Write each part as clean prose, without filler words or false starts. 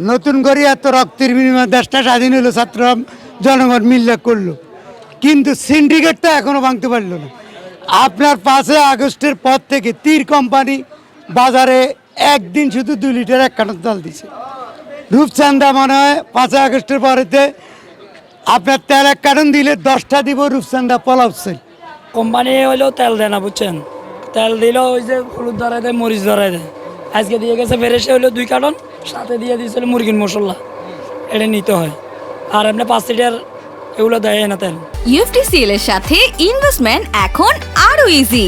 নতুন করে এত রক্তের বিনিময়ে দেশটা স্বাধীন হলো, ছাত্র জনগণ মিল্লা করলো, কিন্তু সিন্ডিকেটটা এখনো ভাঙতে পারলো না। আপনার 5 আগস্টের পর থেকে তীর কোম্পানি বাজারে একদিন শুধু 2 লিটার 1 কার্টন তেল দিছে। রূপচান্দা মনে হয় 5 আগস্টের পরেতে আপনার তেল 1 কার্টন দিলে 10টা দিব রূপচান্দা পোলাও সেল। কোম্পানি হইলেও তেল দেয় না, বুঝছেন? তেল দিলেও ওই যে হলুদ ধরাই দেয়, মরিচ ধরাই দেয়। আজকে দিয়ে গেছে ফেরেসে হইলো 2 কার্টন, সাথে দিয়ে দিয়েছিল মুরগির মশলা, এটা নিতে হয়। আর এমনি 5 লিটার এগুলো দেয় না তেল। ইউএফটিসিএল এর সাথে ইনভেস্টমেন্ট এখন আরো ইজি।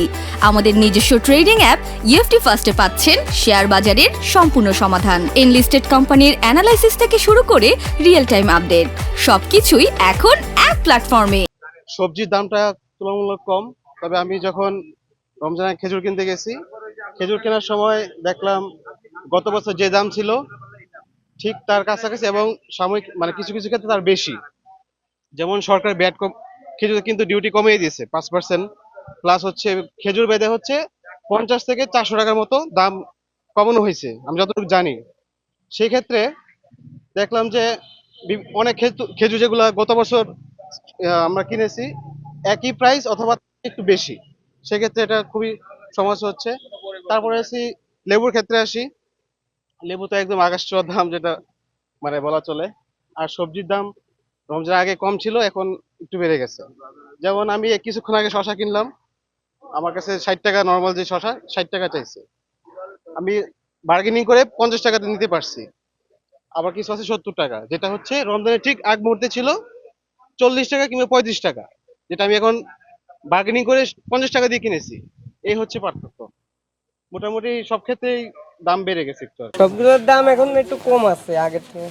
আমাদের নিজস্ব ট্রেডিং অ্যাপ ইউএফটি ফার্স্টে পাচ্ছেন শেয়ার বাজারের সম্পূর্ণ সমাধান, এনলিস্টেড কোম্পানির অ্যানালাইসিস থেকে শুরু করে রিয়েল টাইম আপডেট, সবকিছুই এখন এক প্ল্যাটফর্মে। সবজির দামটা তুলনামূলক কম, তবে আমি যখন রমজানে খেজুর কিনতে গেছি, খেজুর কেনার সময় দেখলাম গত বছর যে দাম ছিল ঠিক তার কাছাকাছি, এবং সাময়িক মানে কিছু কিছু ক্ষেত্রে তার বেশি। যেমন সরকার ব্যাট খেজুর কিন্তু ডিউটি কমিয়ে দিয়েছে 5%, প্লাস হচ্ছে খেজুর বেঁধে হচ্ছে 50 থেকে 400 টাকার মতো দাম কমানো হয়েছে আমি যতটুকু জানি। সেই ক্ষেত্রে দেখলাম যে অনেক খেজুর যেগুলো গত বছর আমরা কিনেছি একই প্রাইস অথবা একটু বেশি, সেক্ষেত্রে এটা খুবই সমস্যা হচ্ছে। তারপরে আসি লেবুর ক্ষেত্রে আসি, লেবু তো একদম আকাশ ছোঁয়া দাম, যেটা মানে বলা চলে। আর সবজির দাম রমজান আগে কম ছিল, এখন একটু বেড়ে গেছে। যেমন আমি কিছুক্ষণ আগে শশা কিনলাম, আমার কাছে 60 টাকা, নর্মাল যে শশা 60 টাকা চাইছে, আমি বার্গেনিং করে 50 টাকাতে নিতে পারছি। আবার কিছু আছে 70 টাকা, যেটা হচ্ছে রমজানের ঠিক আগ মুহূর্তে ছিল 40 টাকা কিংবা 35 টাকা, যেটা আমি এখন বার্গেনিং করে 50 টাকা দিয়ে কিনেছি। এই হচ্ছে পার্থক্য। মোটামুটি সব ক্ষেত্রেই দাম বেড়ে গেছে একটু। সবগুলোর দাম এখন একটু কম আছে আগের থেকে।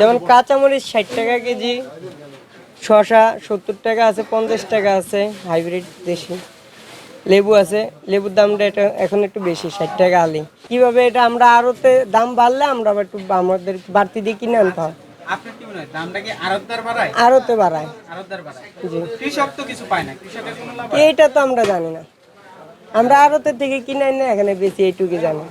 যেমন কাঁচামরিচ 60 টাকা কেজি, শসা 70 টাকা আছে, 50 টাকা আছে হাইব্রিড দেশি। লেবু আছে, লেবুর দামটা এটা এখন একটু বেশি, 60 টাকা আলি। কিভাবে এটা আমরা আরতে দাম বাড়লে আমরা আবার একটু আমাদের বাড়তি দিয়ে কিনে আনতে হয়। আপনার কি মনে হয় দামটা কি আড়তদার বাড়ায়? আরতে বাড়ায়। আড়তদার বাড়ায়। জি। কৃষক তো কিছু পায় না, কৃষকের কোনো লাভ? এইটা তো আমরা জানি না, আমরা আরতের থেকে কিনে আনি না, এখানে বেশি এইটুকু জানি।